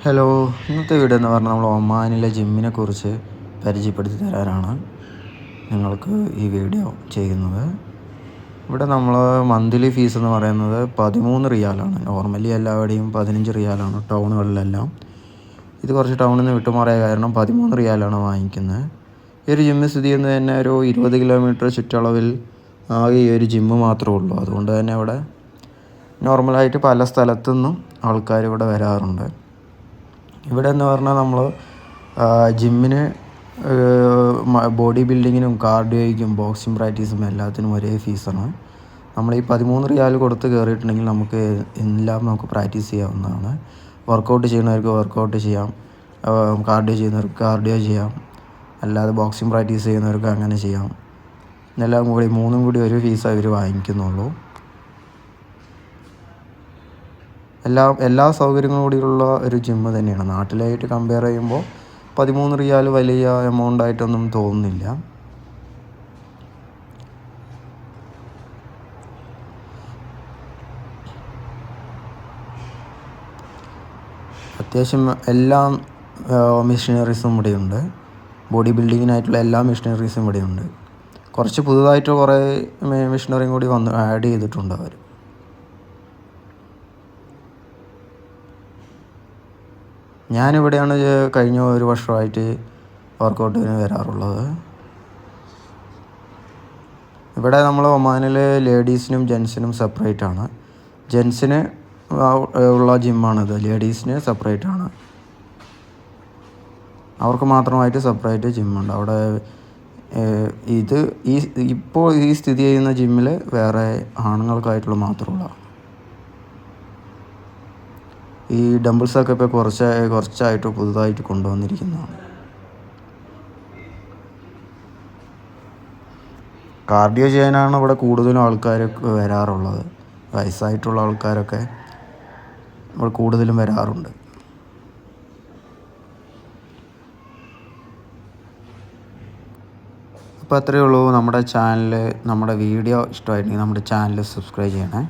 Hello, ഇന്നത്തെ video എന്ന് പറഞ്ഞാൽ നമ്മൾ ഒമാനിലെ ജിമ്മിനെ കുറിച്ച് പരിചയപ്പെടുത്തി തരാനാണ് നിങ്ങൾക്ക് ഈ വീഡിയോ ചെയ്യുന്നത്. ഇവിടെ നമ്മൾ മന്ത്ലി ഫീസ് എന്ന് പറയുന്നത് 13 റിയാലാണ്. നോർമലി എല്ലാവിടെയും 15 റിയാലാണ്, ടൗണുകളിലെല്ലാം. ഇത് കുറച്ച് ടൗണിൽ നിന്ന് വിട്ടുമാറിയ കാരണം 13 റിയാലാണ് വാങ്ങിക്കുന്നത്. ഈ ഒരു ജിമ്മ് സ്ഥിതി ചെയ്യുന്നത് തന്നെ ഒരു 20 കിലോമീറ്റർ ചുറ്റളവിൽ ആകെ ഈ ഒരു ജിമ്മ് മാത്രമേ ഉള്ളൂ. അതുകൊണ്ട് തന്നെ ഇവിടെ നോർമലായിട്ട് പല സ്ഥലത്തുനിന്നും ആൾക്കാർ ഇവിടെ വരാറുണ്ട്. ഇവിടെ എന്ന് പറഞ്ഞാൽ നമ്മൾ ജിമ്മിന്, ബോഡി ബിൽഡിങ്ങിനും കാർഡിയോയ്ക്കും ബോക്സിംഗ് പ്രാക്ടീസും എല്ലാത്തിനും ഒരേ ഫീസാണ്. നമ്മൾ ഈ 13 റിയാൽ കൊടുത്ത് കയറിയിട്ടുണ്ടെങ്കിൽ നമുക്ക് പ്രാക്ടീസ് ചെയ്യാവുന്നതാണ്. വർക്കൗട്ട് ചെയ്യുന്നവർക്ക് വർക്കൗട്ട് ചെയ്യാം, കാർഡിയോ ചെയ്യുന്നവർക്ക് കാർഡിയോ ചെയ്യാം, അല്ലാതെ ബോക്സിംഗ് പ്രാക്ടീസ് ചെയ്യുന്നവർക്ക് അങ്ങനെ ചെയ്യാം. എല്ലാം കൂടി മൂന്നും കൂടി ഒരു ഫീസാണ് ഇവർ വാങ്ങിക്കുന്നുള്ളൂ. എല്ലാ സൗകര്യങ്ങളും കൂടിയുള്ള ഒരു ജിമ്മ് തന്നെയാണ്. നാട്ടിലായിട്ട് കമ്പയർ ചെയ്യുമ്പോൾ 13 റിയാൽ വലിയ എമൗണ്ട് ആയിട്ടൊന്നും തോന്നുന്നില്ല. അത്യാവശ്യം എല്ലാ മെഷീനറീസും ഇവിടെയുണ്ട്. ബോഡി ബിൽഡിങ്ങിനായിട്ടുള്ള എല്ലാ മെഷീനറീസും ഇവിടെയുണ്ട്. കുറച്ച് പുതുതായിട്ട് കുറേ മെഷീനറിയും കൂടി ആഡ് ചെയ്തിട്ടുണ്ട് അവർ. ഞാനിവിടെയാണ് കഴിഞ്ഞ ഒരു വർഷമായിട്ട് വർക്കൗട്ടിന് വരാറുള്ളത്. ഇവിടെ നമ്മൾ ഒമാനിൽ ലേഡീസിനും ജെൻസിനും സെപ്പറേറ്റ് ആണ്. ജെൻസിന് ഉള്ള ജിമ്മാണിത്, ലേഡീസിന് സെപ്പറേറ്റ് ആണ്. അവർക്ക് മാത്രമായിട്ട് സെപ്പറേറ്റ് ജിമ്മുണ്ട് അവിടെ. ഇപ്പോൾ സ്ഥിതി ചെയ്യുന്ന ജിമ്മിൽ വേറെ ആണുങ്ങൾക്കായിട്ടുള്ള മാത്രമുള്ള ഈ ഡംബിൾസൊക്കെ ഇപ്പോൾ കുറച്ചായിട്ട് പുതുതായിട്ട് കൊണ്ടുവന്നിരിക്കുന്നതാണ്. കാർഡിയോ ചെയ്യാനാണ് ഇവിടെ കൂടുതലും ആൾക്കാർ വരാറുള്ളത്. വയസ്സായിട്ടുള്ള ആൾക്കാരൊക്കെ ഇവിടെ കൂടുതലും വരാറുണ്ട്. അപ്പോൾ അത്രയേ ഉള്ളൂ. നമ്മുടെ വീഡിയോ ഇഷ്ടമായിട്ടുണ്ടെങ്കിൽ നമ്മുടെ ചാനൽ സബ്സ്ക്രൈബ് ചെയ്യണേ.